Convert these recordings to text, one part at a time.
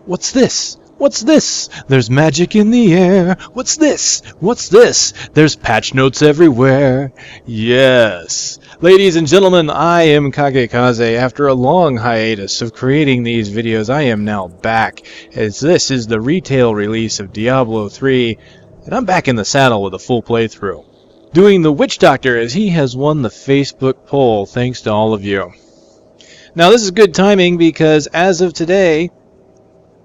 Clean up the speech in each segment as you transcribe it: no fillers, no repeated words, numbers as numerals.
What's this? What's this? There's magic in the air. What's this? What's this? There's patch notes everywhere. Yes. Ladies and gentlemen, I am KageKaze. After a long hiatus of creating these videos, I am now back, as this is the retail release of Diablo 3, and I'm back in the saddle with a full playthrough, doing the Witch Doctor, as he has won the Facebook poll, thanks to all of you. Now this is good timing, because as of today,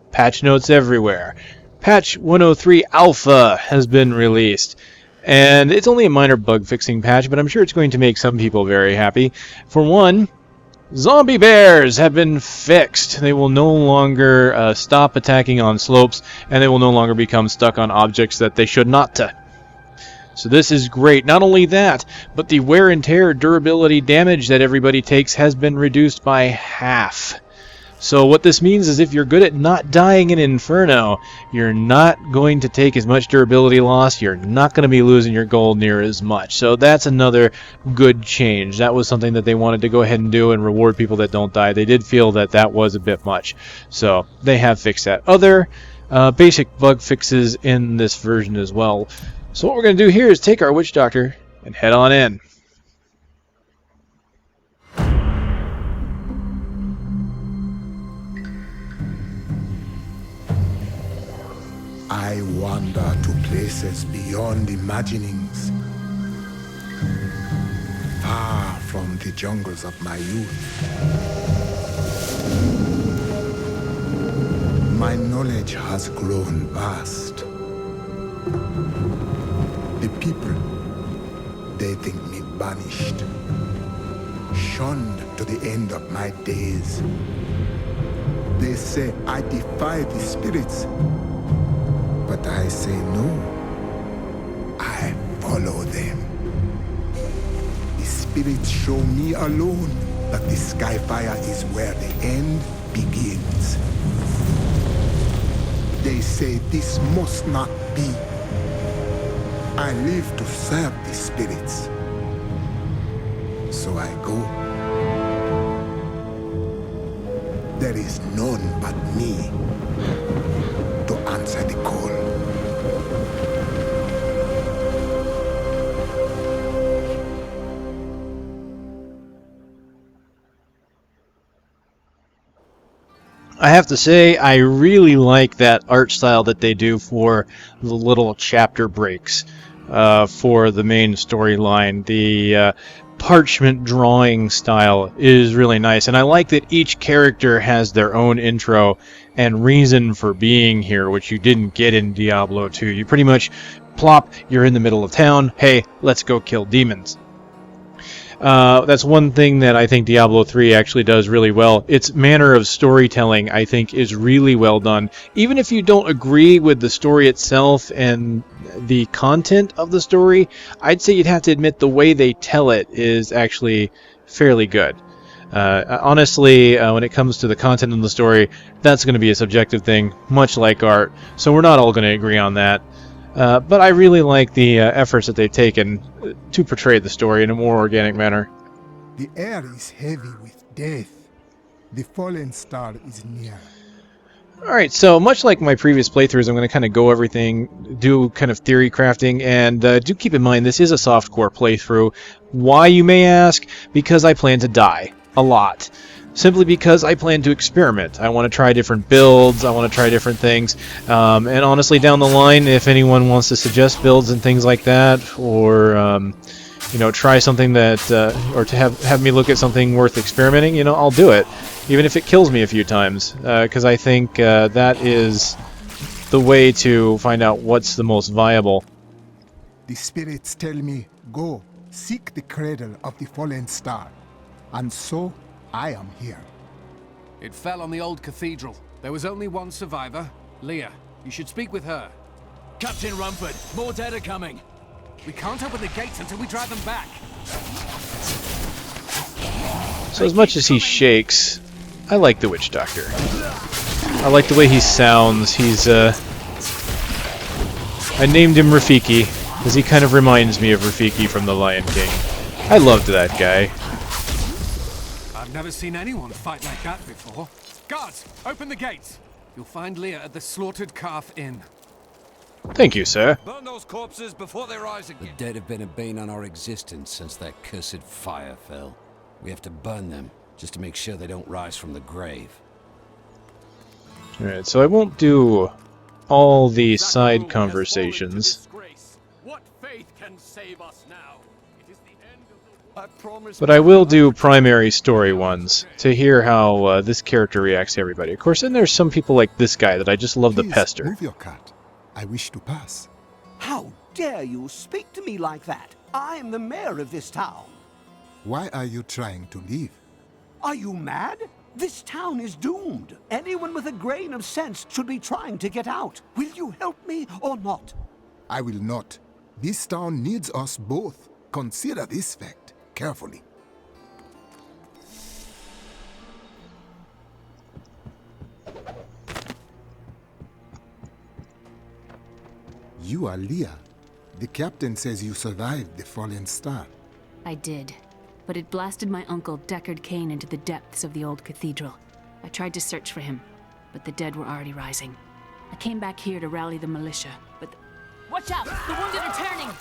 patch notes everywhere. Patch 103 Alpha has been released, and it's only a minor bug fixing patch, but I'm sure it's going to make some people very happy. For one, zombie bears have been fixed. They will no longer stop attacking on slopes, and they will no longer become stuck on objects that they should not. So this is great. Not only that, but the wear and tear durability damage that everybody takes has been reduced by half. So what this means is if you're good at not dying in Inferno, you're not going to take as much durability loss, you're not going to be losing your gold near as much. So that's another good change. That was something that they wanted to go ahead and do and reward people that don't die. They did feel that that was a bit much. So they have fixed that. Other basic bug fixes in this version as well. So what we're going to do here is take our Witch Doctor and head on in. I wander to places beyond imaginings, far from the jungles of my youth. My knowledge has grown vast. The people, they think me banished, shunned to the end of my days. They say I defy the spirits. But I say no. I follow them. The spirits show me alone that the Skyfire is where the end begins. They say this must not be. I live to serve the spirits. So I go. There is none but me to answer the call. I have to say, I really like that art style that they do for the little chapter breaks for the main storyline. The parchment drawing style is really nice, and I like that each character has their own intro and reason for being here, which you didn't get in Diablo 2. You pretty much plop, you're in the middle of town, hey, let's go kill demons. That's one thing that I think Diablo 3 actually does really well. Its manner of storytelling, I think, is really well done. Even if you don't agree with the story itself and the content of the story, I'd say you'd have to admit the way they tell it is actually fairly good. Honestly, when it comes to the content of the story, that's going to be a subjective thing, much like art, so we're not all going to agree on that. But I really like the efforts that they've taken to portray the story in a more organic manner. The air is heavy with death. The fallen star is near. Alright, so much like my previous playthroughs, I'm going to kind of go everything, do kind of theory crafting, and do keep in mind this is a softcore playthrough. Why, you may ask? Because I plan to die. A lot. Simply because I plan to experiment. I want to try different builds, I want to try different things, and honestly down the line, if anyone wants to suggest builds and things like that, or you know, try something that, or to have me look at something worth experimenting, you know, I'll do it, even if it kills me a few times, because I think that is the way to find out what's the most viable. The spirits tell me, go, seek the cradle of the fallen star, and so I am here. It fell on the old cathedral. There was only one survivor, Leah. You should speak with her. Captain Rumford, more dead are coming. We can't open the gates until we drive them back. So as much as he shakes, I like the Witch Doctor. I like the way he sounds. He's, I named him Rafiki, because he kind of reminds me of Rafiki from The Lion King. I loved that guy. I've never seen anyone fight like that before. Guards, open the gates! You'll find Leah at the Slaughtered Calf Inn. Thank you, sir. Burn those corpses before they rise The again. dead have been a bane on our existence since that cursed fire fell. We have to burn them, just to make sure they don't rise from the grave. Alright, so I won't do all the side conversations, What faith can save us now? It is the end of the I promise. but I will do primary story ones to hear how this character reacts to everybody. Of course, then there's some people like this guy that I just love to Please pester. move your cart. I wish to pass. How dare you speak to me like that? I am the mayor of this town. Why are you trying to leave? Are you mad? This town is doomed. Anyone with a grain of sense should be trying to get out. Will you help me or not? I will not. This town needs us both. Consider this fact carefully. You are Leah. The captain says you survived the fallen star. I did, but it blasted my uncle Deckard Cain into the depths of the old cathedral. I tried to search for him, but the dead were already rising. I came back here to rally the militia, but... Watch out! The wounded are turning!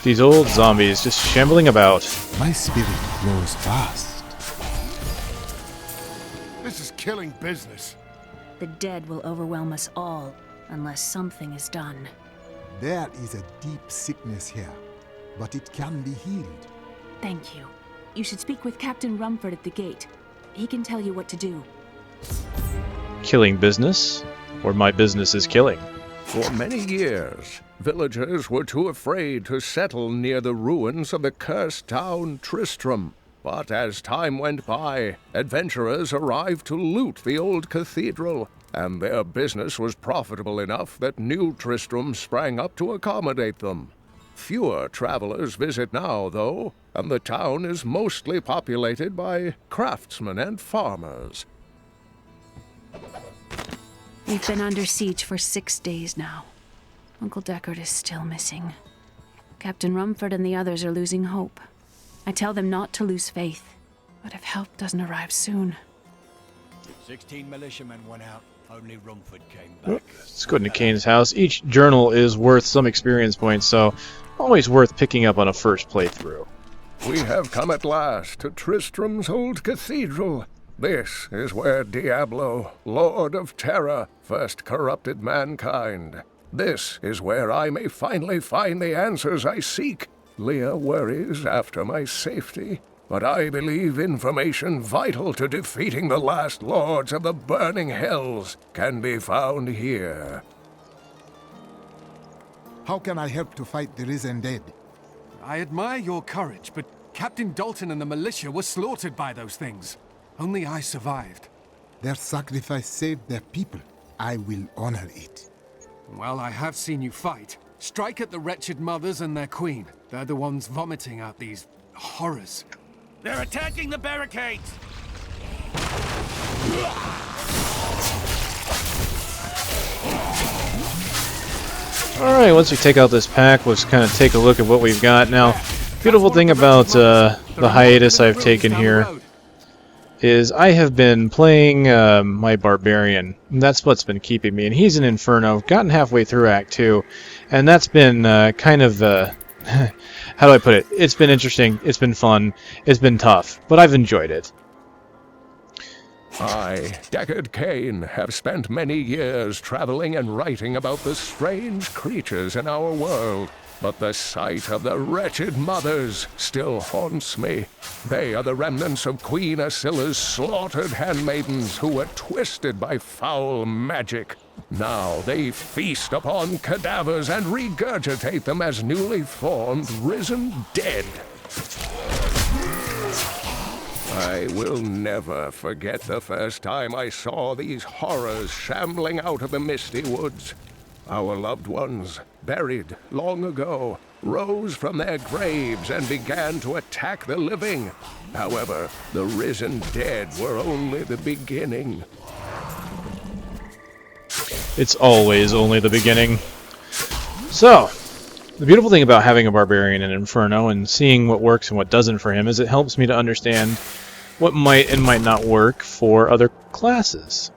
These old zombies just shambling about. My spirit grows fast. This is killing business. The dead will overwhelm us all, unless something is done. There is a deep sickness here, but it can be healed. Thank you. You should speak with Captain Rumford at the gate. He can tell you what to do. Killing business? Or my business is killing? For many years, villagers were too afraid to settle near the ruins of the cursed town Tristram. But as time went by, adventurers arrived to loot the old cathedral, and their business was profitable enough that new Tristram sprang up to accommodate them. Fewer travelers visit now, though, and the town is mostly populated by craftsmen and farmers. We've been under siege for 6 days now. Uncle Deckard is still missing. Captain Rumford and the others are losing hope. I tell them not to lose faith, but if help doesn't arrive soon... 16 militiamen went out. Only Rumford came Oh, back. let's go into Cain's house. Each journal is worth some experience points, so always worth picking up on a first playthrough. We have come at last to Tristram's old cathedral. This is where Diablo, Lord of Terror, first corrupted mankind. This is where I may finally find the answers I seek. Leah worries after my safety, but I believe information vital to defeating the last lords of the burning hells can be found here. How can I help to fight the risen dead? I admire your courage, but Captain Dalton and the militia were slaughtered by those things. Only I survived. Their sacrifice saved their people. I will honor it. Well, I have seen you fight. Strike at the wretched mothers and their queen. They're the ones vomiting out these horrors. They're attacking the barricades! Alright, once we take out this pack, let's kind of take a look at what we've got. Now, beautiful thing about the hiatus I've taken here is I have been playing my Barbarian. And that's what's been keeping me. And he's an Inferno. Gotten halfway through Act 2. And that's been kind of... how do I put it? It's been interesting. It's been fun. It's been tough. But I've enjoyed it. I, Deckard Cain, have spent many years traveling and writing about the strange creatures in our world. But the sight of the wretched mothers still haunts me. They are the remnants of Queen Asilla's slaughtered handmaidens who were twisted by foul magic. Now they feast upon cadavers and regurgitate them as newly formed, risen dead. I will never forget the first time I saw these horrors shambling out of the misty woods. Our loved ones, buried long ago, rose from their graves and began to attack the living. However, the risen dead were only the beginning. It's always only the beginning. So, the beautiful thing about having a Barbarian in Inferno and seeing what works and what doesn't for him is it helps me to understand what might and might not work for other classes.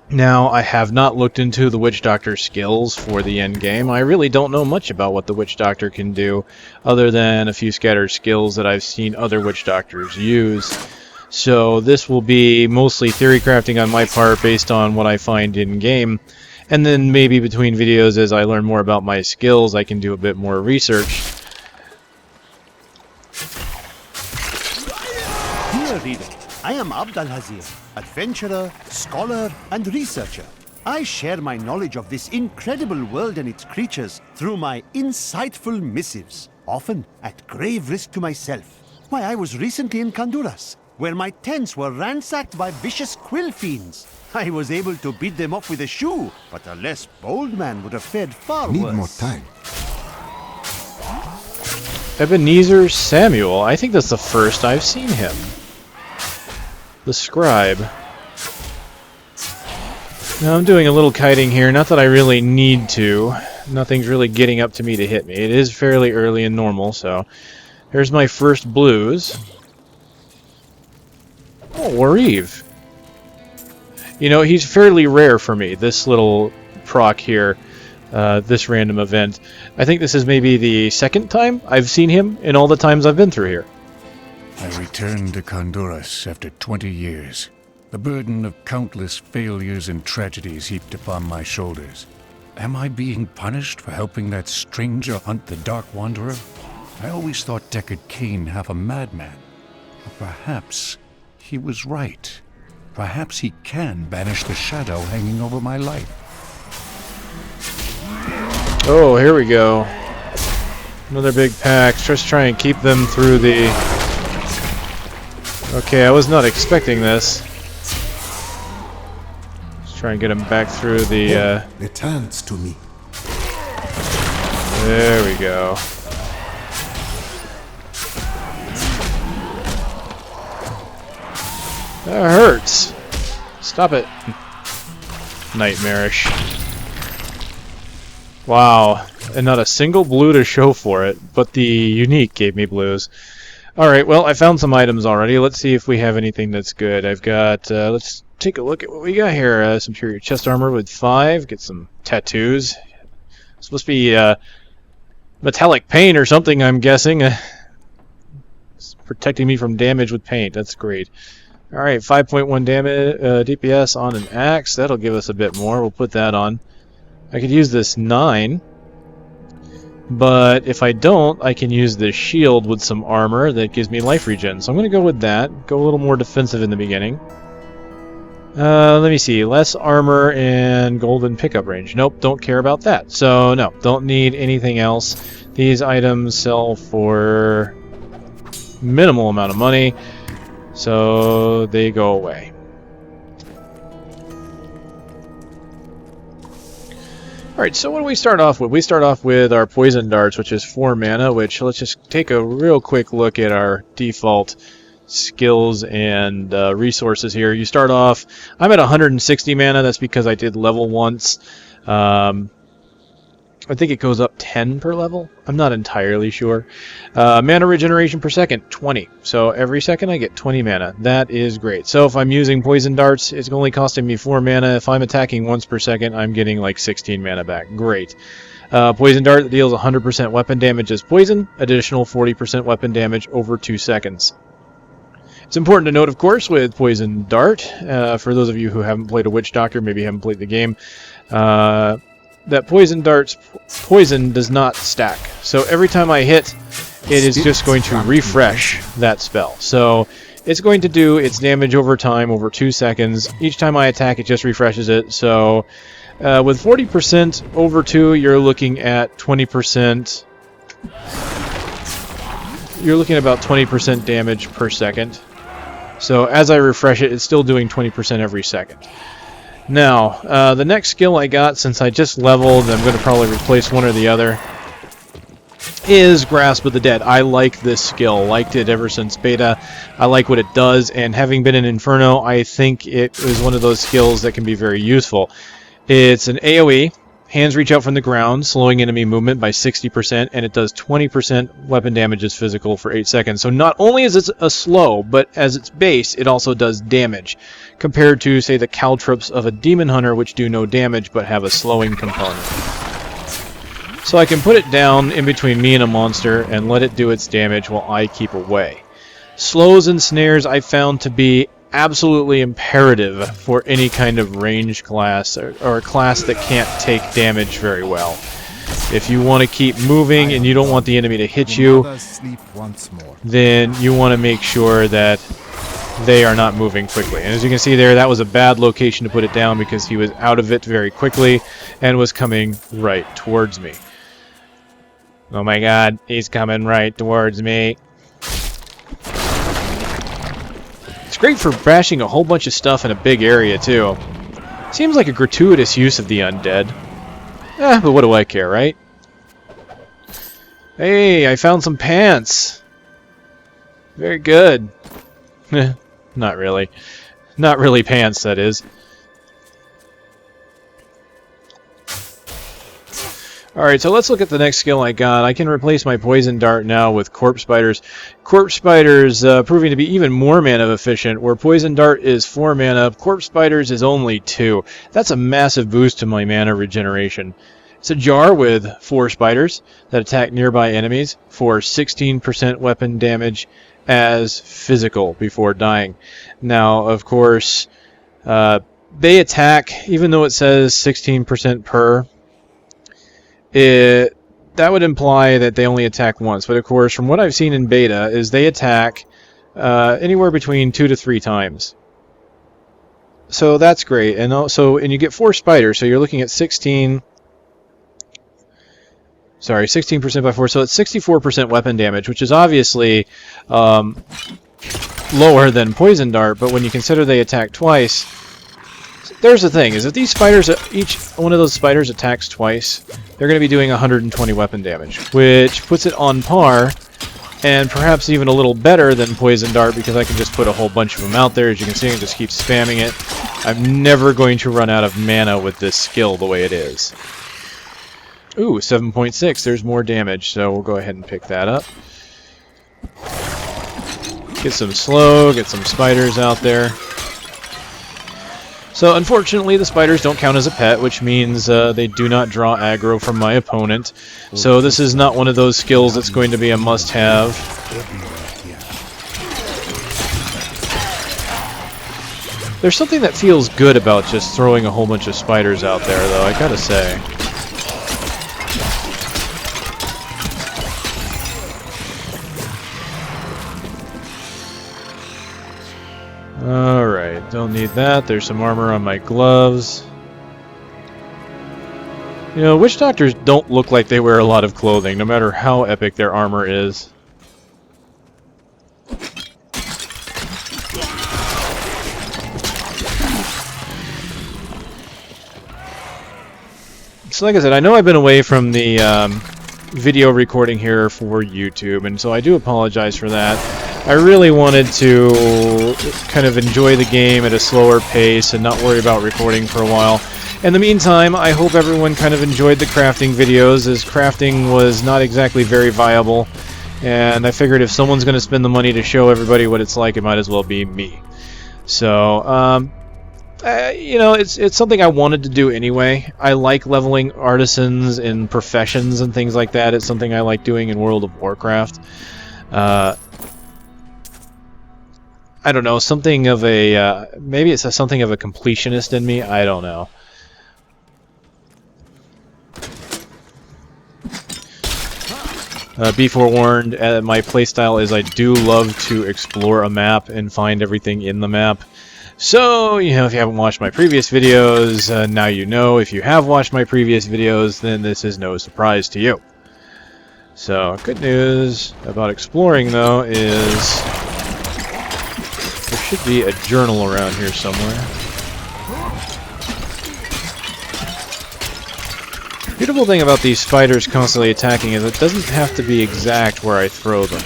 Now, I have not looked into the Witch Doctor skills for the end game. I really don't know much about what the Witch Doctor can do, other than a few scattered skills that I've seen other Witch Doctors use. So this will be mostly theory crafting on my part based on what I find in-game. And then maybe between videos, as I learn more about my skills, I can do a bit more research. Dear reader, I am Abd al-Hazir, adventurer, scholar, and researcher. I share my knowledge of this incredible world and its creatures through my insightful missives, often at grave risk to myself. Why, I was recently in Honduras, where my tents were ransacked by vicious quill fiends. I was able to beat them off with a shoe, but a less bold man would have fared far Need worse. more time. Ebenezer Samuel. I think that's the first I've seen him. The scribe. Now I'm doing a little kiting here, not that I really need to. Nothing's really getting up to me to hit me. It is fairly early and normal, so... Here's my first blues. Oh, Wareve. You know, he's fairly rare for me, this little proc here, this random event. I think this is maybe the second time I've seen him in all the times I've been through here. I returned to Honduras after 20 years. The burden of countless failures and tragedies heaped upon my shoulders. Am I being punished for helping that stranger hunt the Dark Wanderer? I always thought Deckard Cain half a madman. But perhaps he was right. Perhaps he can banish the shadow hanging over my life. Oh, here we go. Another big pack. Just try and keep them through the... Okay, I was not expecting this. Let's try and get him back through the... Returns to me. There we go. That hurts. Stop it. Nightmarish. Wow. And not a single blue to show for it, but the unique gave me blues. Alright, well, I found some items already. Let's see if we have anything that's good. I've got, let's take a look at what we got here. Some superior chest armor with 5. Get some tattoos. It's supposed to be, metallic paint or something, I'm guessing. It's protecting me from damage with paint. That's great. Alright, 5.1 damage, DPS on an axe. That'll give us a bit more. We'll put that on. I could use this 9. But if I don't, I can use this shield with some armor that gives me life regen. So I'm going to go with that. Go a little more defensive in the beginning. Let me see. Less armor and golden pickup range. Nope, don't care about that. So, no, don't need anything else. These items sell for minimal amount of money. So they go away. Alright, so what do we start off with? We start off with our poison darts, which is 4 mana, which let's just take a real quick look at our default skills and resources here. You start off, I'm at 160 mana, that's because I did level once. I think it goes up 10 per level. I'm not entirely sure. Mana regeneration per second, 20. So every second I get 20 mana. That is great. So if I'm using poison darts, it's only costing me 4 mana. If I'm attacking once per second, I'm getting like 16 mana back. Great. Poison dart that deals 100% weapon damage as poison. Additional 40% weapon damage over 2 seconds. It's important to note, of course, with poison dart, for those of you who haven't played a Witch Doctor, maybe haven't played the game, that poison dart's poison does not stack. So every time I hit, it is just going to refresh that spell. So it's going to do its damage over time, over 2 seconds. Each time I attack, it just refreshes it. So with 40% over 2, you're looking at 20%. You're looking at about 20% damage per second. So as I refresh it, it's still doing 20% every second. Now, the next skill I got, since I just leveled, I'm going to probably replace one or the other, is Grasp of the Dead. I like this skill. Liked it ever since beta. I like what it does, and having been in Inferno, I think it is one of those skills that can be very useful. It's an AoE, Hands reach out from the ground, slowing enemy movement by 60%, and it does 20% weapon damage as physical for 8 seconds. So not only is it a slow, but as its base, it also does damage, compared to, say, the caltrops of a demon hunter, which do no damage but have a slowing component. So I can put it down in between me and a monster and let it do its damage while I keep away. Slows and snares I found to be absolutely imperative for any kind of ranged class or a class that can't take damage very well. If you want to keep moving and you don't want the enemy to hit you, then you want to make sure that they are not moving quickly. And as you can see there, that was a bad location to put it down because he was out of it very quickly and was coming right towards me. Oh my god, he's coming right towards me. It's great for bashing a whole bunch of stuff in a big area, too. Seems like a gratuitous use of the undead. But what do I care, right? Hey, I found some pants! Very good. Not really. Not really pants, that is. Alright, so let's look at the next skill I got. I can replace my poison dart now with corpse spiders. Corpse spiders proving to be even more mana efficient, where poison dart is 4 mana, corpse spiders is only 2. That's a massive boost to my mana regeneration. It's a jar with 4 spiders that attack nearby enemies for 16% weapon damage as physical before dying. Now, of course, they attack, even though it says 16% per, that would imply that they only attack once. But of course, from what I've seen in beta, is they attack anywhere between 2 to 3 times. So that's great. And also, and you get 4 spiders, so you're looking at 16% by 4, so it's 64% weapon damage, which is obviously lower than poison dart, but when you consider they attack twice, there's the thing, is if these spiders, each one of those spiders attacks twice, they're going to be doing 120 weapon damage, which puts it on par, and perhaps even a little better than poison dart, because I can just put a whole bunch of them out there. As you can see, I can just keep spamming it. I'm never going to run out of mana with this skill the way it is. Ooh, 7.6, there's more damage, so we'll go ahead and pick that up. Get some slow, get some spiders out there. So unfortunately the spiders don't count as a pet, which means they do not draw aggro from my opponent. So this is not one of those skills that's going to be a must-have. There's something that feels good about just throwing a whole bunch of spiders out there, though, I gotta say. Alright, don't need that. There's some armor on my gloves. You know, witch doctors don't look like they wear a lot of clothing, no matter how epic their armor is. So like I said, I know I've been away from the video recording here for YouTube, and so I do apologize for that. I really wanted to kind of enjoy the game at a slower pace and not worry about recording for a while. In the meantime, I hope everyone kind of enjoyed the crafting videos, as crafting was not exactly very viable, and I figured if someone's going to spend the money to show everybody what it's like, it might as well be me. So, you know, it's something I wanted to do anyway. I like leveling artisans in professions and things like that. It's something I like doing in World of Warcraft. I don't know, something of a, maybe it's something of a completionist in me, I don't know. Be forewarned, my playstyle is I do love to explore a map and find everything in the map. So, you know, if you haven't watched my previous videos, now you know. If you have watched my previous videos, then this is no surprise to you. So, good news about exploring, though, is there should be a journal around here somewhere. The beautiful thing about these spiders constantly attacking is it doesn't have to be exact where I throw them.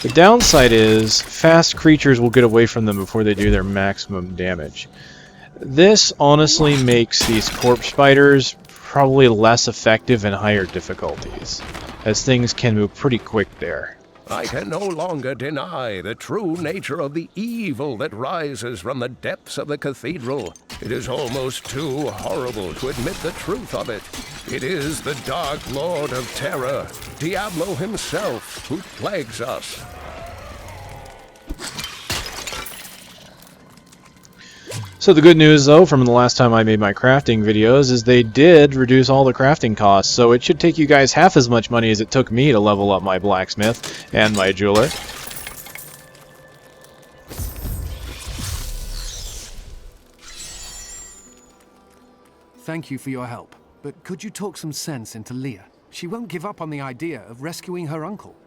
The downside is fast creatures will get away from them before they do their maximum damage. This honestly makes these corpse spiders probably less effective in higher difficulties, as things can move pretty quick there. I can no longer deny the true nature of the evil that rises from the depths of the cathedral. It is almost too horrible to admit the truth of it. It is the Dark Lord of Terror, Diablo himself, who plagues us. So the good news, though, from the last time I made my crafting videos, is they did reduce all the crafting costs, so it should take you guys half as much money as it took me to level up my blacksmith and my jeweler. Thank you for your help, but could you talk some sense into Leah? She won't give up on the idea of rescuing her uncle.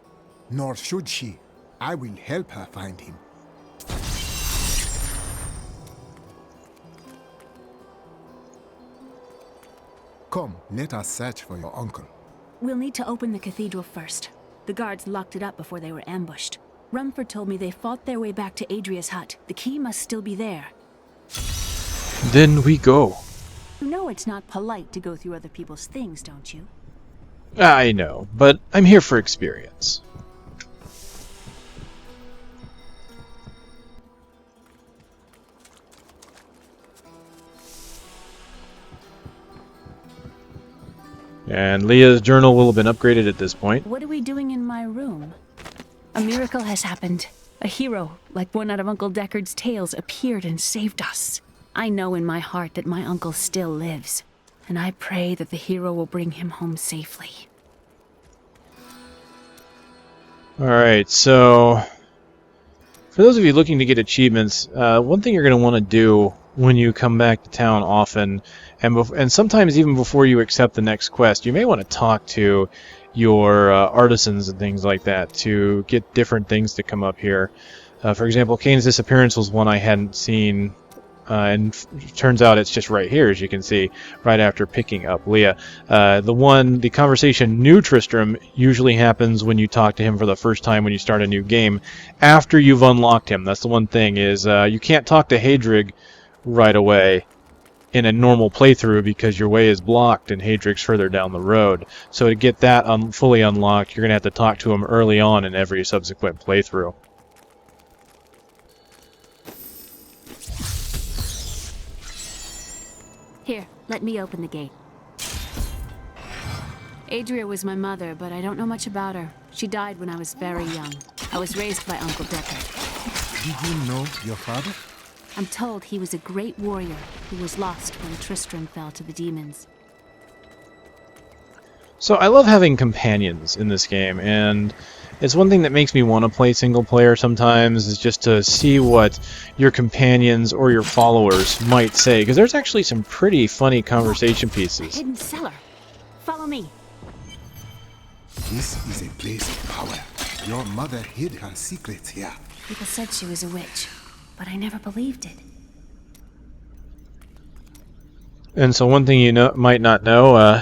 Nor should she. I will help her find him. Come, let us search for your uncle. We'll need to open the cathedral first. The guards locked it up before they were ambushed. Rumford told me they fought their way back to Adria's hut. The key must still be there. Then we go. You know it's not polite to go through other people's things, don't you? I know, but I'm here for experience. And Leah's journal will have been upgraded at this point. What are we doing in my room? A miracle has happened. A hero, like one out of Uncle Deckard's tales, appeared and saved us. I know in my heart that my uncle still lives, and I pray that the hero will bring him home safely. Alright, so for those of you looking to get achievements, one thing you're going to want to do when you come back to town often, and sometimes even before you accept the next quest, you may want to talk to your artisans and things like that to get different things to come up here. For example, Cain's disappearance was one I hadn't seen, and turns out it's just right here, as you can see, right after picking up Leah. The conversation New Tristram usually happens when you talk to him for the first time when you start a new game, after you've unlocked him. That's the one thing, is you can't talk to Haedrig right away in a normal playthrough because your way is blocked and Haedrig's further down the road. So to get that fully unlocked, you're going to have to talk to him early on in every subsequent playthrough. Here, let me open the gate. Adria was my mother, but I don't know much about her. She died when I was very young. I was raised by Uncle Deckard. Did you know your father? I'm told he was a great warrior who was lost when Tristram fell to the demons. So I love having companions in this game, and it's one thing that makes me want to play single player sometimes, is just to see what your companions or your followers might say, because there's actually some pretty funny conversation pieces. Hidden cellar. Follow me. This is a place of power. Your mother hid her secrets here. People said she was a witch, but I never believed it. And so one thing you might not know,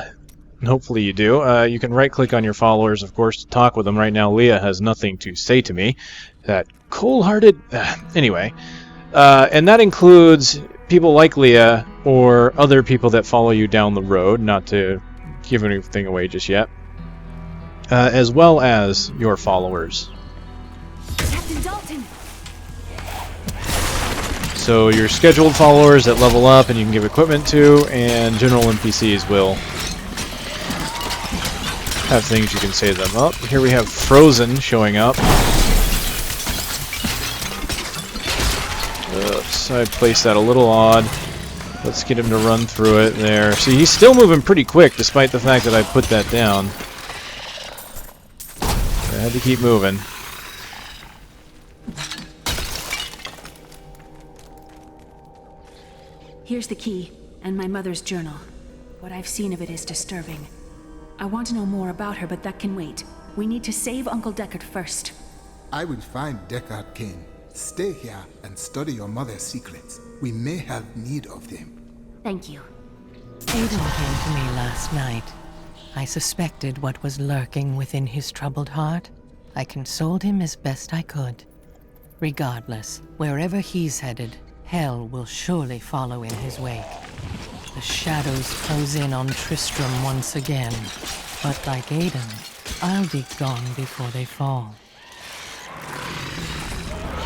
hopefully you do, you can right-click on your followers, of course, to talk with them. Right now, Leah has nothing to say to me. That cold-hearted... anyway. And that includes people like Leah, or other people that follow you down the road, not to give anything away just yet, as well as your followers. Captain Dalton! So your scheduled followers that level up and you can give equipment to, and general NPCs will have things you can say to them. Oh, here we have Frozen showing up. Oops, I placed that a little odd. Let's get him to run through it there. See, he's still moving pretty quick despite the fact that I put that down. I had to keep moving. Here's the key, and my mother's journal. What I've seen of it is disturbing. I want to know more about her, but that can wait. We need to save Uncle Deckard first. I will find Deckard Cain. Stay here and study your mother's secrets. We may have need of them. Thank you. Aiden came to me last night. I suspected what was lurking within his troubled heart. I consoled him as best I could. Regardless, wherever he's headed, hell will surely follow in his wake. The shadows close in on Tristram once again. But like Aiden, I'll be gone before they fall.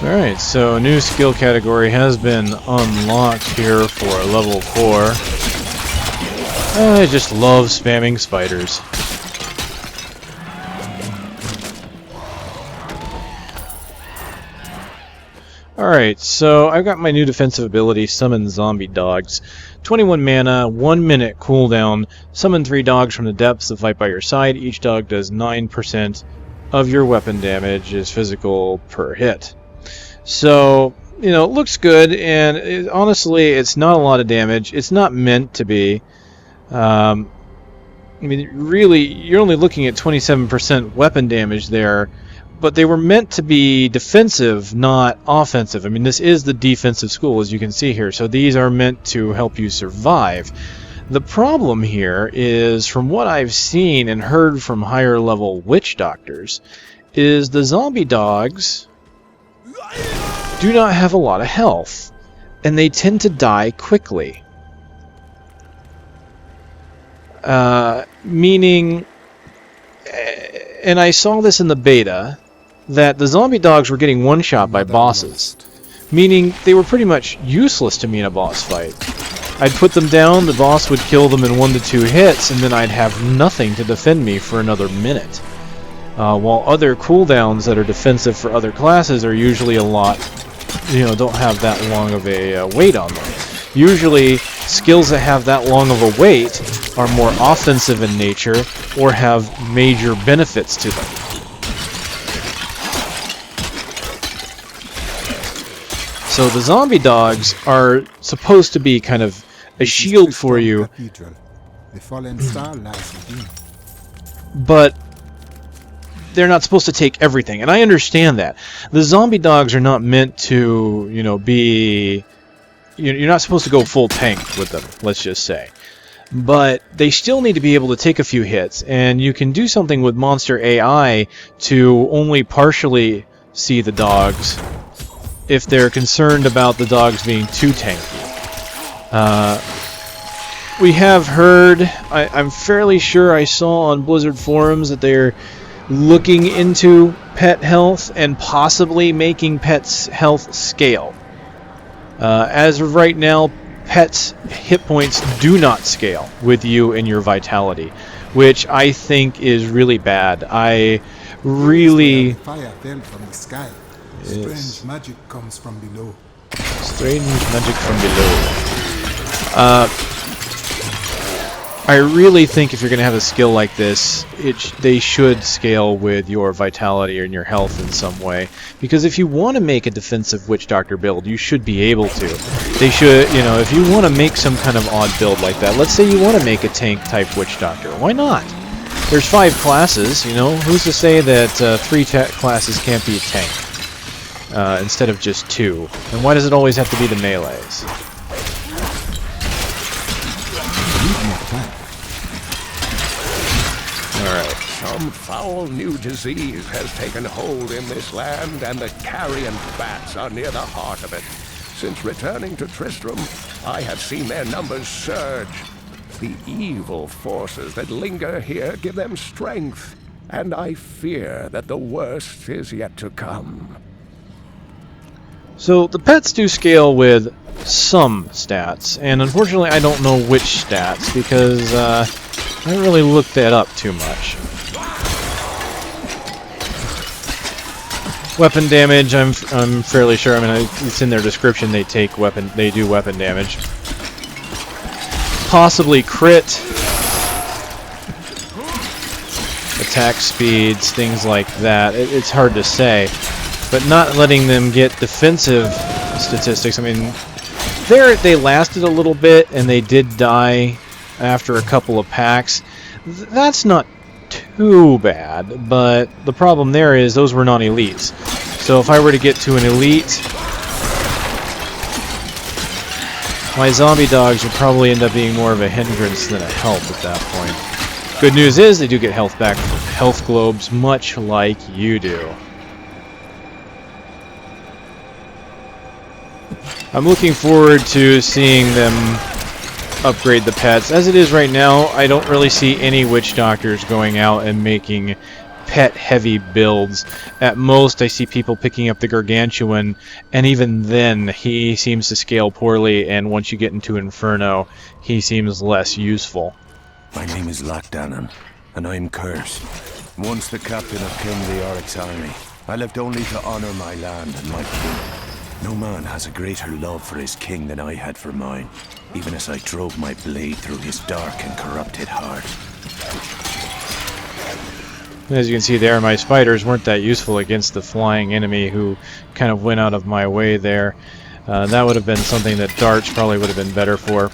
Alright, so a new skill category has been unlocked here for level 4. I just love spamming spiders. Alright, so I've got my new defensive ability, Summon Zombie Dogs. 21 mana, 1 minute cooldown, summon 3 dogs from the depths that fight by your side. Each dog does 9% of your weapon damage is physical per hit. So, you know, it looks good, and honestly, it's not a lot of damage. It's not meant to be. I mean, really, you're only looking at 27% weapon damage there, but they were meant to be defensive, not offensive. I mean, this is the defensive school, as you can see here, so these are meant to help you survive. The problem here is, from what I've seen and heard from higher level witch doctors, is the zombie dogs do not have a lot of health, and they tend to die quickly. Meaning, and I saw this in the beta, that the zombie dogs were getting one-shot by bosses, meaning they were pretty much useless to me in a boss fight. I'd put them down, the boss would kill them in 1 to 2 hits, and then I'd have nothing to defend me for another minute. While other cooldowns that are defensive for other classes are usually a lot, you know, don't have that long of a wait on them. Usually, skills that have that long of a wait are more offensive in nature or have major benefits to them. So the zombie dogs are supposed to be kind of a shield for you, The fallen star lies within. but they're not supposed to take everything, and I understand that. The zombie dogs are not meant to, you know, be... You're not supposed to go full tank with them, let's just say. But they still need to be able to take a few hits, and you can do something with monster AI to only partially see the dogs if they're concerned about the dogs being too tanky. We have heard, I'm fairly sure I saw on Blizzard forums that they're looking into pet health and possibly making pets' health scale. As of right now, pets' hit points do not scale with you and your vitality, which I think is really bad. I really... Fire fell from the sky. Strange magic comes from below. Strange magic from below. I really think if you're going to have a skill like this, they should scale with your vitality and your health in some way. Because if you want to make a defensive Witch Doctor build, you should be able to. They should, you know, if you want to make some kind of odd build like that, let's say you want to make a tank-type Witch Doctor, why not? There's 5 classes, you know, who's to say that 3 classes can't be a tank? Instead of just 2. And why does it always have to be the melees? Alright. Some foul new disease has taken hold in this land, and the carrion bats are near the heart of it. Since returning to Tristram, I have seen their numbers surge. The evil forces that linger here give them strength, and I fear that the worst is yet to come. So the pets do scale with some stats, and unfortunately I don't know which stats because I haven't really looked that up too much. Weapon damage, I'm fairly sure. I mean, it's in their description. They do weapon damage. Possibly crit, attack speeds, things like that. It's hard to say. But not letting them get defensive statistics. I mean, they lasted a little bit, and they did die after a couple of packs. That's not too bad, but the problem there is those were non-elites. So if I were to get to an elite, my zombie dogs would probably end up being more of a hindrance than a help at that point. Good news is they do get health back from health globes, much like you do. I'm looking forward to seeing them upgrade the pets. As it is right now, I don't really see any witch doctors going out and making pet-heavy builds. At most, I see people picking up the Gargantuan, and even then, he seems to scale poorly, and once you get into Inferno, he seems less useful. My name is Lochdanon, and I'm cursed. Once the captain of King Leoric's army, I lived only to honor my land and my king. No man has a greater love for his king than I had for mine, even as I drove my blade through his dark and corrupted heart. As you can see there, my spiders weren't that useful against the flying enemy who kind of went out of my way there. That would have been something that darts probably would have been better for.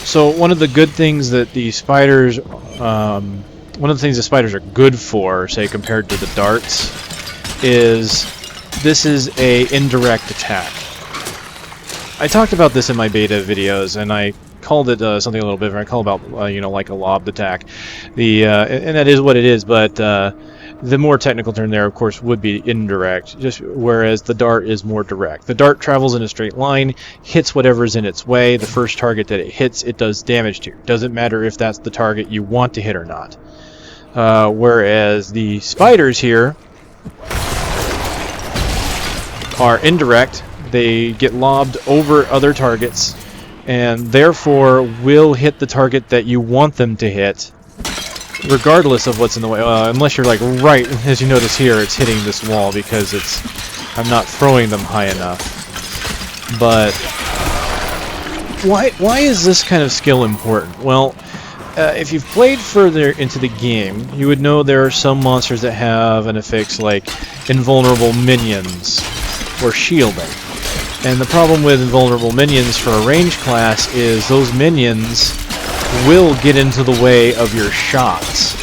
So one of the good things that the spiders, one of the things the spiders are good for, say compared to the darts, is this is a indirect attack. I talked about this in my beta videos, and I called it something a little bit different. I call it about, you know, like a lobbed attack. And that is what it is, but the more technical term there, of course, would be indirect, just whereas the dart is more direct. The dart travels in a straight line, hits whatever's in its way. The first target that it hits, it does damage to. Doesn't matter if that's the target you want to hit or not. Whereas the spiders here are indirect. They get lobbed over other targets, and therefore will hit the target that you want them to hit, regardless of what's in the way. Unless you're like right, as you notice here, it's hitting this wall because I'm not throwing them high enough. But why is this kind of skill important? Well, if you've played further into the game, you would know there are some monsters that have an affix like invulnerable minions or shielding. And the problem with invulnerable minions for a ranged class is those minions will get into the way of your shots.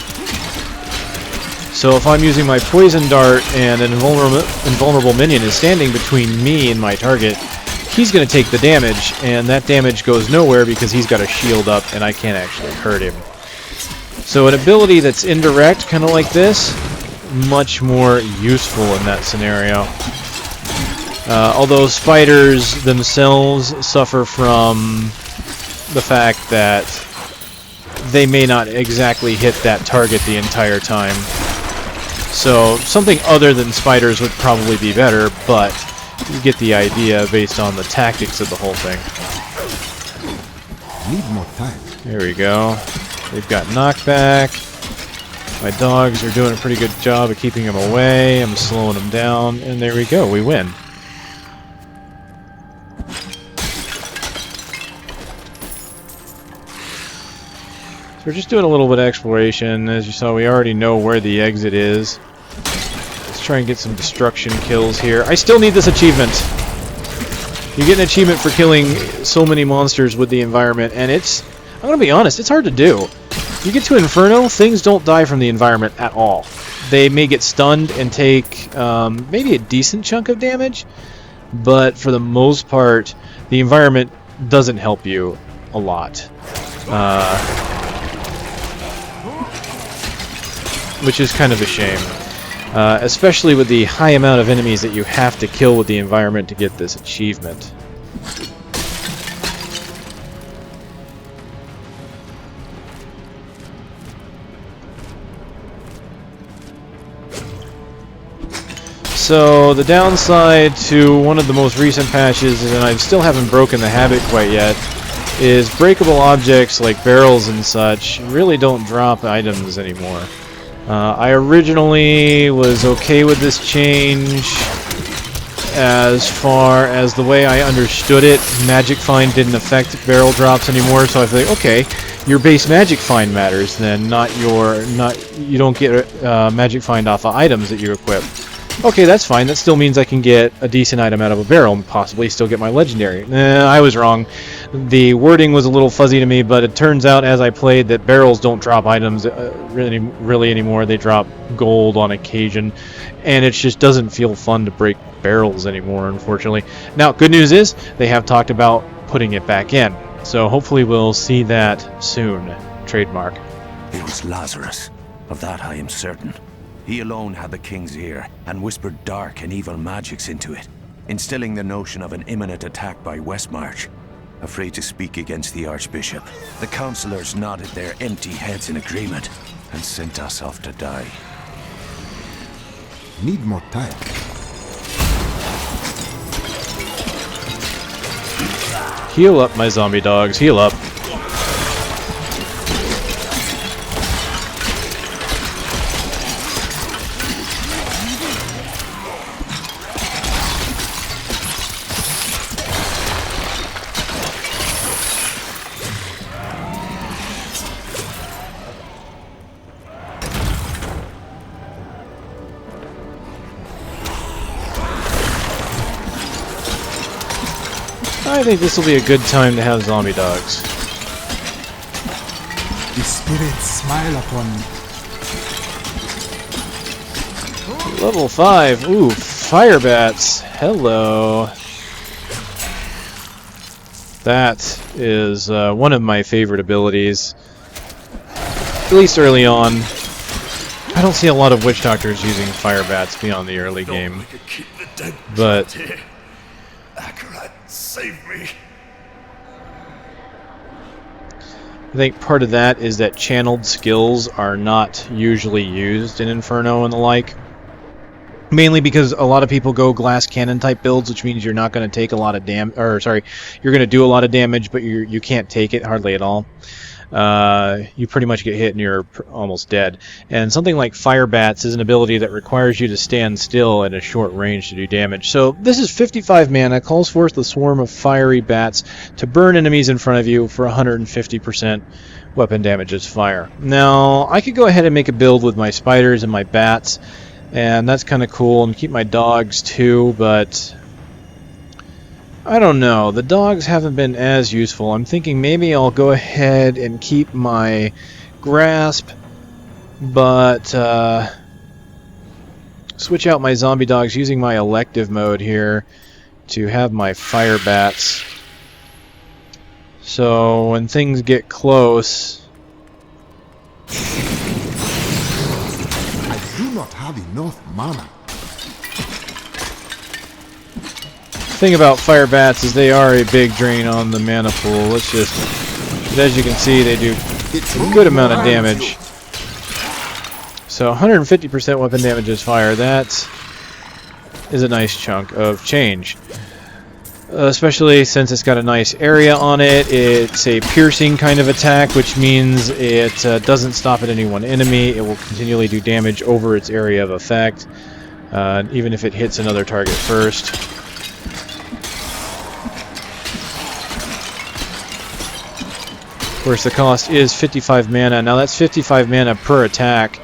So if I'm using my poison dart and an invulnerable minion is standing between me and my target, he's going to take the damage, and that damage goes nowhere because he's got a shield up and I can't actually hurt him. So an ability that's indirect, kind of like this, much more useful in that scenario. Although spiders themselves suffer from the fact that they may not exactly hit that target the entire time. So something other than spiders would probably be better, but you get the idea based on the tactics of the whole thing. Need more time. There we go. They've got knockback. My dogs are doing a pretty good job of keeping them away. I'm slowing them down, and there we go. We win. So we're just doing a little bit of exploration. As you saw, we already know where the exit is. Let's try and get some destruction kills here. I still need this achievement. You get an achievement for killing so many monsters with the environment, and I'm gonna be honest, it's hard to do. You get to Inferno, things don't die from the environment at all. They may get stunned and take maybe a decent chunk of damage, but for the most part, the environment doesn't help you a lot. Which is kind of a shame. Especially with the high amount of enemies that you have to kill with the environment to get this achievement. So the downside to one of the most recent patches, and I still haven't broken the habit quite yet, is breakable objects like barrels and such really don't drop items anymore. I originally was okay with this change as far as the way I understood it. Magic Find didn't affect barrel drops anymore, so I was like, okay, your base Magic Find matters then, you don't get Magic Find off of items that you equip. Okay, that's fine. That still means I can get a decent item out of a barrel and possibly still get my legendary. I was wrong. The wording was a little fuzzy to me, but it turns out as I played that barrels don't drop items really anymore. They drop gold on occasion, and it just doesn't feel fun to break barrels anymore, unfortunately. Now, good news is they have talked about putting it back in, so hopefully we'll see that soon. Trademark. It was Lazarus. Of that I am certain. He alone had the king's ear, and whispered dark and evil magics into it, instilling the notion of an imminent attack by Westmarch. afraid to speak against the Archbishop. The councillors nodded their empty heads in agreement and sent us off to die. Need more time. Heal up, my zombie dogs. Heal up. I think this will be a good time to have zombie dogs. The spirits smile upon me. Level 5. Ooh, Firebats. Hello. That is one of my favorite abilities. At least early on. I don't see a lot of witch doctors using Firebats beyond the early game. But save me. I think part of that is that channeled skills are not usually used in Inferno and the like. Mainly because a lot of people go glass cannon type builds, which means you're not going to take a lot of you're going to do a lot of damage, but you can't take it hardly at all. You pretty much get hit and you're almost dead. And something like Firebats is an ability that requires you to stand still at a short range to do damage. So this is 55 mana, calls forth the swarm of fiery bats to burn enemies in front of you for 150% weapon damage as fire. Now, I could go ahead and make a build with my spiders and my bats, and that's kind of cool, and keep my dogs too, but I don't know. The dogs haven't been as useful. I'm thinking maybe I'll go ahead and keep my grasp, but switch out my zombie dogs using my elective mode here to have my fire bats. So when things get close, I do not have enough mana. The thing about Firebats is they are a big drain on the mana pool. Let's just, as you can see, they do a good amount of damage. So 150% weapon damage is fire. That is a nice chunk of change. Especially since it's got a nice area on it. It's a piercing kind of attack, which means it doesn't stop at any one enemy. It will continually do damage over its area of effect, even if it hits another target first. Of course, the cost is 55 mana. Now that's 55 mana per attack,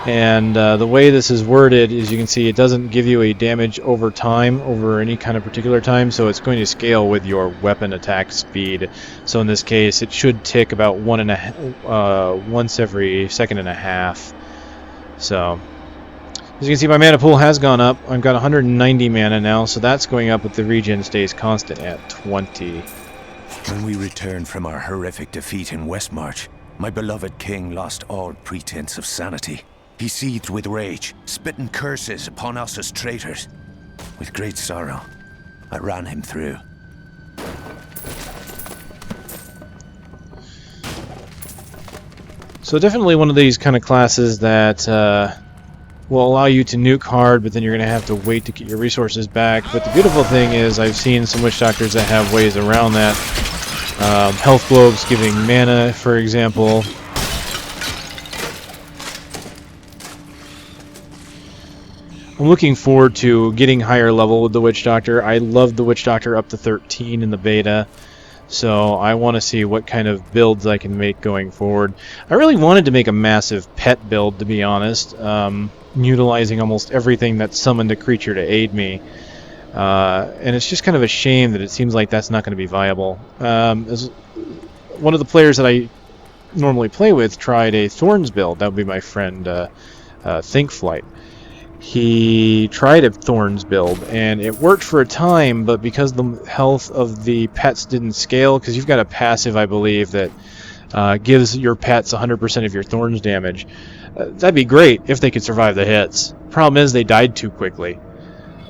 and the way this is worded is, you can see, it doesn't give you a damage over time, over any kind of particular time, so it's going to scale with your weapon attack speed. So in this case, it should tick about once every second and a half. So as you can see, my mana pool has gone up. I've got 190 mana now, so that's going up, but the regen stays constant at 20. When we returned from our horrific defeat in Westmarch, my beloved king lost all pretense of sanity. He seethed with rage, spitting curses upon us as traitors. With great sorrow, I ran him through. So definitely one of these kind of classes that will allow you to nuke hard, but then you're going to have to wait to get your resources back. But the beautiful thing is, I've seen some witch doctors that have ways around that. Health globes giving mana, for example. I'm looking forward to getting higher level with the Witch Doctor. I love the Witch Doctor up to 13 in the beta, so I want to see what kind of builds I can make going forward. I really wanted to make a massive pet build, to be honest, utilizing almost everything that summoned a creature to aid me. And it's just kind of a shame that it seems like that's not going to be viable. As one of the players that I normally play with tried a Thorns build. That would be my friend ThinkFlight. He tried a Thorns build, and it worked for a time, but because the health of the pets didn't scale, because you've got a passive, I believe, that gives your pets 100% of your Thorns damage, that'd be great if they could survive the hits. Problem is, they died too quickly.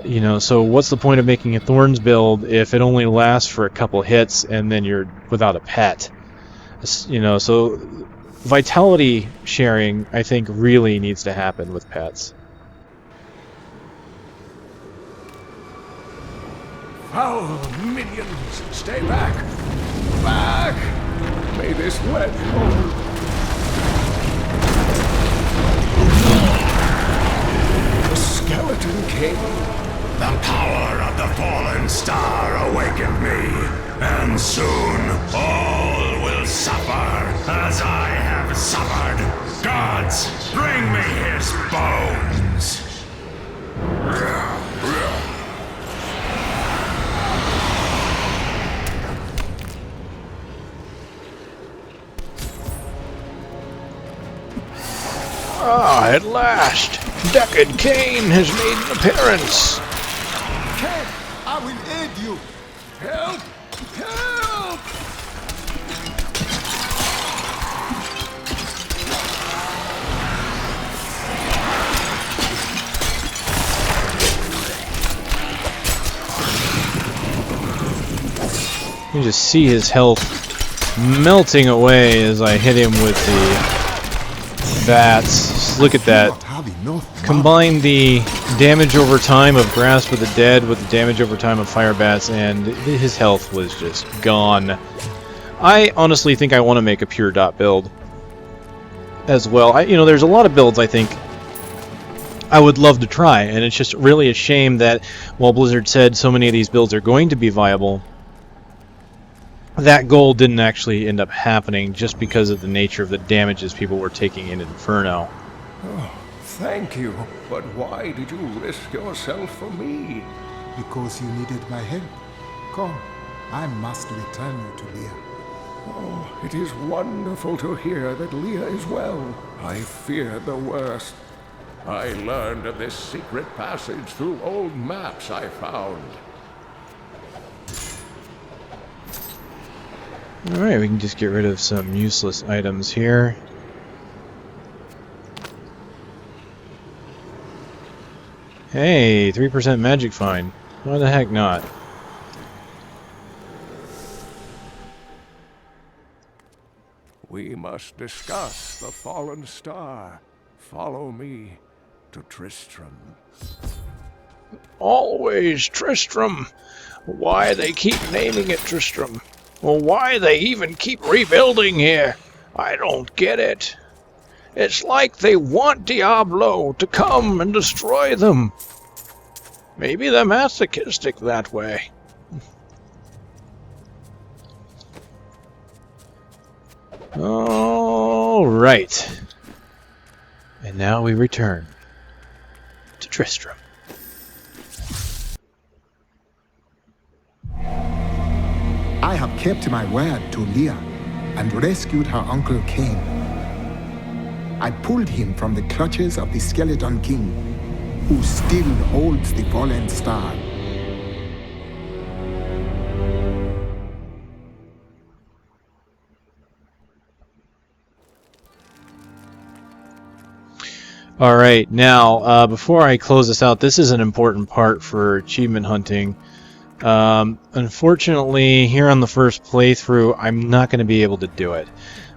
You know, so what's the point of making a Thorns build if it only lasts for a couple hits and then you're without a pet? You know, so vitality sharing, I think, really needs to happen with pets. Foul minions, stay back! Back! May this wedge hold. The skeleton king. The power of the fallen star awakened me, and soon all will suffer as I have suffered. Gods, bring me his bones! Ah, at last! Deckard Cain has made an appearance! Cain, I will aid you! Help! Help! You just see his health melting away as I hit him with the bats. Just look at that. Combine the damage over time of Grasp of the Dead with the damage over time of Firebats, and his health was just gone. I honestly think I want to make a pure dot build as well. You know, there's a lot of builds I think I would love to try, and it's just really a shame that while Blizzard said so many of these builds are going to be viable, that goal didn't actually end up happening just because of the nature of the damages people were taking in Inferno. Oh, thank you. But why did you risk yourself for me? Because you needed my help. Come, I must return you to Leah. Oh, it is wonderful to hear that Leah is well. I feared the worst. I learned of this secret passage through old maps I found. Alright, we can just get rid of some useless items here. Hey, 3% magic fine. Why the heck not? We must discuss the fallen star. Follow me to Tristram. Always Tristram! Why they keep naming it Tristram? Well, why they even keep rebuilding here? I don't get it. It's like they want Diablo to come and destroy them. Maybe they're masochistic that way. Alright. And now we return to Tristram. I have kept my word to Leah and rescued her uncle Cain. I pulled him from the clutches of the Skeleton King, who still holds the fallen star. Alright, now, before I close this out, this is an important part for achievement hunting. Unfortunately, here on the first playthrough, I'm not going to be able to do it.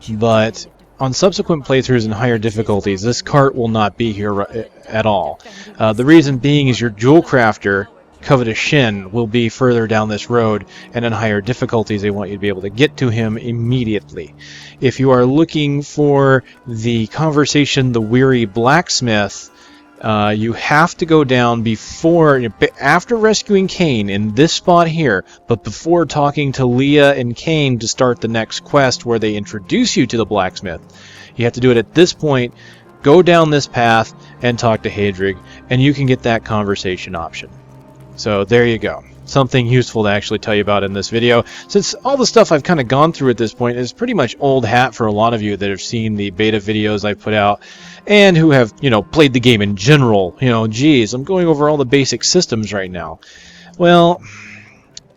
But on subsequent playthroughs in higher difficulties, this cart will not be here at all. The reason being is your jewel crafter, Covetous Shin, will be further down this road, and in higher difficulties they want you to be able to get to him immediately. If you are looking for the conversation, the Weary Blacksmith, you have to go down after rescuing Cain in this spot here, but before talking to Leah and Cain to start the next quest where they introduce you to the blacksmith. You have to do it at this point, go down this path, and talk to Haedrig, and you can get that conversation option. So there you go. Something useful to actually tell you about in this video, since all the stuff I've kind of gone through at this point is pretty much old hat for a lot of you that have seen the beta videos I've put out, and who have, you know, played the game in general. You know, geez, I'm going over all the basic systems right now. Well,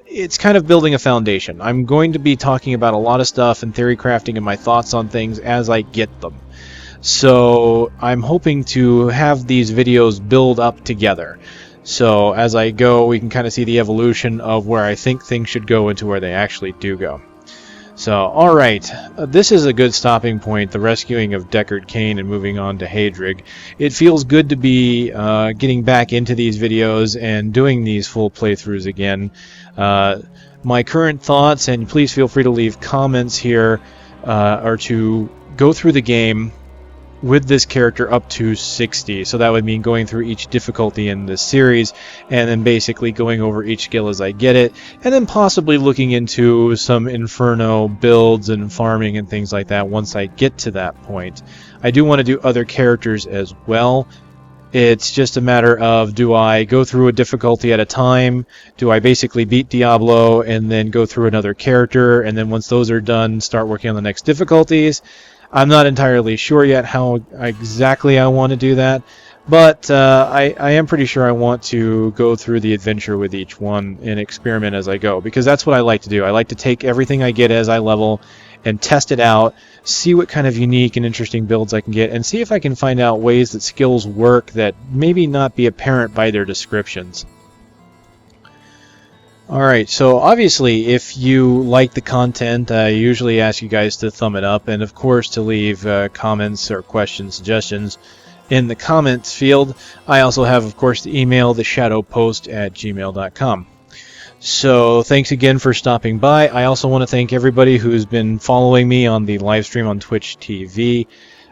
it's kind of building a foundation. I'm going to be talking about a lot of stuff and theory crafting and my thoughts on things as I get them. So I'm hoping to have these videos build up together. So as I go, we can kind of see the evolution of where I think things should go into where they actually do go. So, alright, this is a good stopping point, the rescuing of Deckard, Cain, and moving on to Haedrig. It feels good to be getting back into these videos and doing these full playthroughs again. My current thoughts, and please feel free to leave comments here, are to go through the game with this character up to 60. So that would mean going through each difficulty in this series, and then basically going over each skill as I get it, and then possibly looking into some Inferno builds and farming and things like that once I get to that point. I do want to do other characters as well. It's just a matter of, do I go through a difficulty at a time? Do I basically beat Diablo and then go through another character, and then once those are done, start working on the next difficulties? I'm not entirely sure yet how exactly I want to do that, but I am pretty sure I want to go through the adventure with each one and experiment as I go, because that's what I like to do. I like to take everything I get as I level and test it out, see what kind of unique and interesting builds I can get, and see if I can find out ways that skills work that maybe not be apparent by their descriptions. Alright, so obviously if you like the content, I usually ask you guys to thumb it up, and of course to leave comments or questions, suggestions in the comments field. I also have, of course, the email, theshadowpost@gmail.com. So thanks again for stopping by. I also want to thank everybody who's been following me on the live stream on Twitch TV.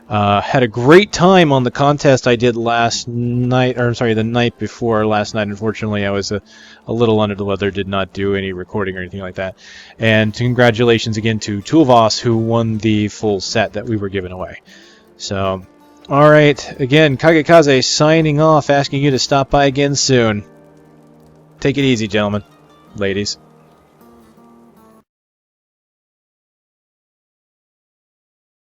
Had a great time on the contest I did last night, or I'm sorry, the night before last night. Unfortunately, I was a little under the weather, did not do any recording or anything like that. And congratulations again to Tulvas, who won the full set that we were giving away. So, alright, again, KageKaze signing off, asking you to stop by again soon. Take it easy, gentlemen, ladies.